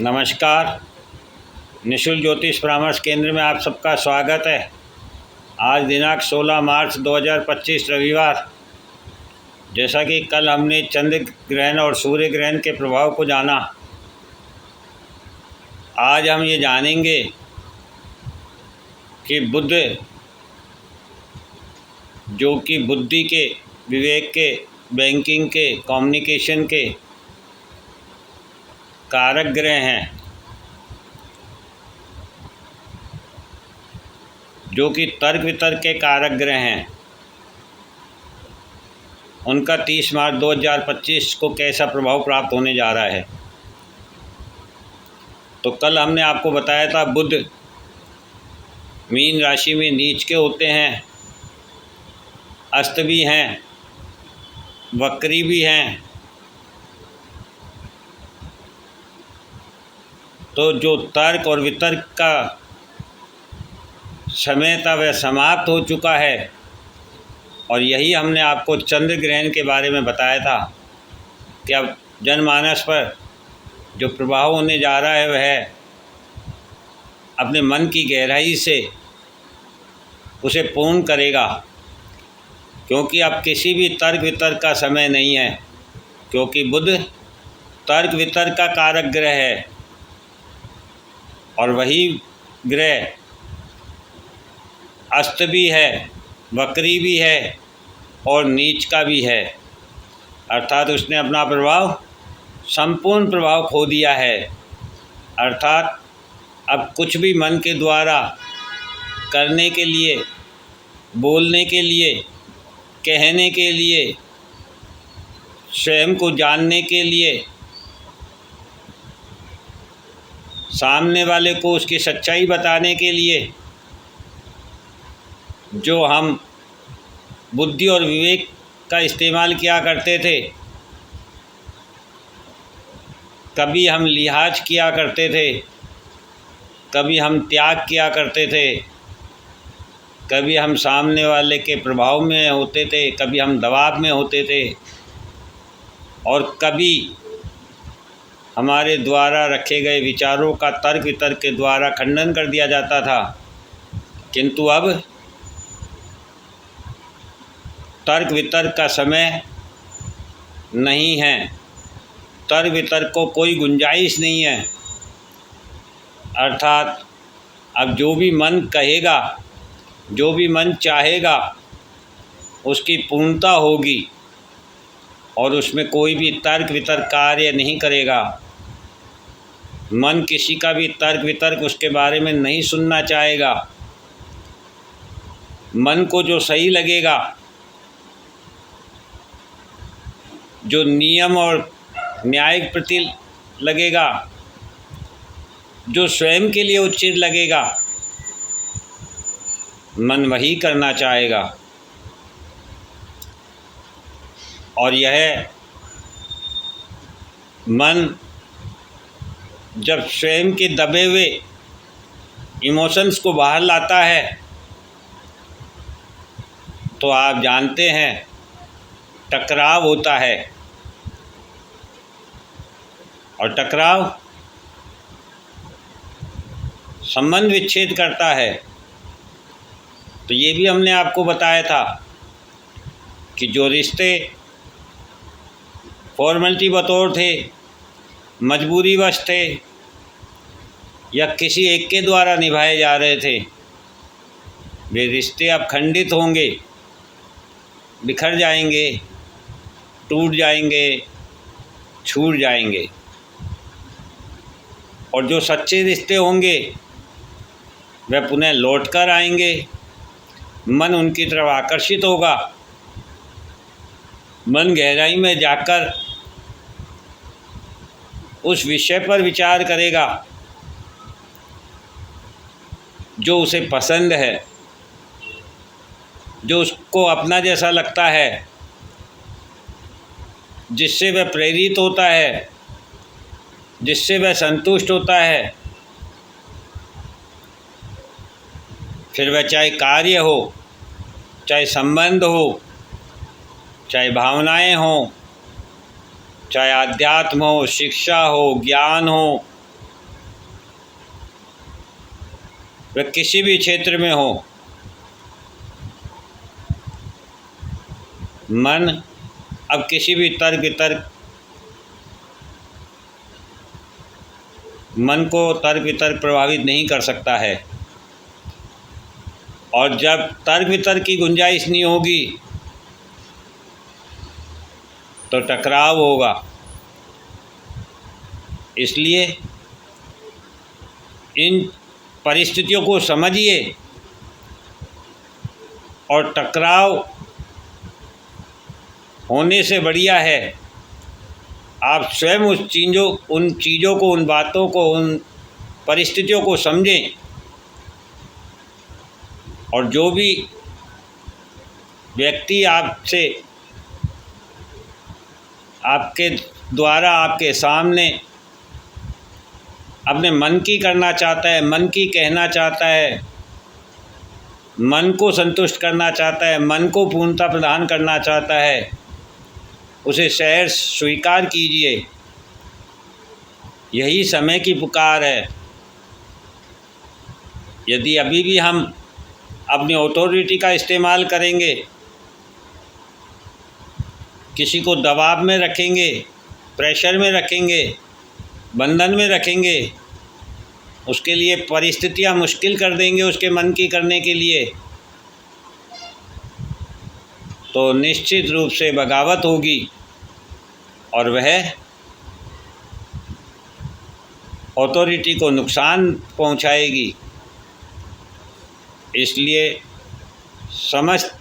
नमस्कार। निःशुल्क ज्योतिष परामर्श केंद्र में आप सबका स्वागत है। आज दिनांक 16 मार्च 2025 रविवार। जैसा कि कल हमने चंद्र ग्रहण और सूर्य ग्रहण के प्रभाव को जाना, आज हम ये जानेंगे कि बुध, जो कि बुद्धि के, विवेक के, बैंकिंग के, कम्युनिकेशन के कारक ग्रह हैं, जो कि तर्क वितर्क के कारक ग्रह हैं, उनका 30 मार्च 2025 को कैसा प्रभाव प्राप्त होने जा रहा है। तो कल हमने आपको बताया था बुध मीन राशि में नीच के होते हैं, अस्त भी हैं, वक्री भी हैं। तो जो तर्क और वितर्क का समय था वह समाप्त हो चुका है, और यही हमने आपको चंद्र ग्रहण के बारे में बताया था कि अब जनमानस पर जो प्रभाव होने जा रहा है वह अपने मन की गहराई से उसे पूर्ण करेगा, क्योंकि अब किसी भी तर्क वितर्क का समय नहीं है, क्योंकि बुध तर्क वितर्क का कारक ग्रह है और वही ग्रह अस्त भी है, वक्री भी है और नीच का भी है। अर्थात उसने अपना प्रभाव, संपूर्ण प्रभाव खो दिया है। अर्थात अब कुछ भी मन के द्वारा करने के लिए, बोलने के लिए, कहने के लिए, स्वयं को जानने के लिए, सामने वाले को उसकी सच्चाई बताने के लिए, जो हम बुद्धि और विवेक का इस्तेमाल किया करते थे, कभी हम लिहाज किया करते थे, कभी हम त्याग किया करते थे, कभी हम सामने वाले के प्रभाव में होते थे, कभी हम दबाव में होते थे, और कभी हमारे द्वारा रखे गए विचारों का तर्क वितर्क के द्वारा खंडन कर दिया जाता था। किंतु अब तर्क वितर्क का समय नहीं है, तर्क वितर्क को कोई गुंजाइश नहीं है। अर्थात अब जो भी मन कहेगा, जो भी मन चाहेगा, उसकी पूर्णता होगी और उसमें कोई भी तर्क वितर्क कार्य नहीं करेगा। मन किसी का भी तर्क वितर्क उसके बारे में नहीं सुनना चाहेगा। मन को जो सही लगेगा, जो नियम और न्याय के प्रति लगेगा, जो स्वयं के लिए उचित लगेगा, मन वही करना चाहेगा। और यह मन जब स्वयं के दबे हुए इमोशंस को बाहर लाता है, तो आप जानते हैं टकराव होता है, और टकराव संबंध विच्छेद करता है। तो ये भी हमने आपको बताया था कि जो रिश्ते फॉर्मेलिटी बतौर थे, मजबूरीवश थे, या किसी एक के द्वारा निभाए जा रहे थे, वे रिश्ते अब खंडित होंगे, बिखर जाएंगे, टूट जाएंगे, छूट जाएंगे। और जो सच्चे रिश्ते होंगे वह पुनः लौट कर आएंगे। मन उनकी तरफ आकर्षित होगा, मन गहराई में जाकर उस विषय पर विचार करेगा जो उसे पसंद है, जो उसको अपना जैसा लगता है, जिससे वह प्रेरित होता है, जिससे वह संतुष्ट होता है। फिर वह चाहे कार्य हो, चाहे संबंध हो, चाहे भावनाएं हो, चाहे आध्यात्म हो, शिक्षा हो, ज्ञान हो, वह किसी भी क्षेत्र में हो, मन अब किसी भी मन को तर्क वितर्क प्रभावित नहीं कर सकता है। और जब तर्क वितर्क की गुंजाइश नहीं होगी तो टकराव होगा। इसलिए इन परिस्थितियों को समझिए और टकराव होने से बढ़िया है आप स्वयं उन चीज़ों को, उन बातों को, उन परिस्थितियों को समझें और जो भी व्यक्ति आपके द्वारा आपके सामने अपने मन की करना चाहता है, मन की कहना चाहता है, मन को संतुष्ट करना चाहता है, मन को पूर्णता प्रदान करना चाहता है, उसे सहर्ष स्वीकार कीजिए। यही समय की पुकार है। यदि अभी भी हम अपनी अथॉरिटी का इस्तेमाल करेंगे, किसी को दबाव में रखेंगे, प्रेशर में रखेंगे, बंधन में रखेंगे, उसके लिए परिस्थितियां मुश्किल कर देंगे उसके मन की करने के लिए, तो निश्चित रूप से बगावत होगी और वह अथॉरिटी को नुकसान पहुंचाएगी। इसलिए समस्त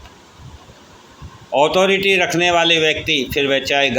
अथॉरिटी रखने वाले व्यक्ति, फिर वह चाहे घर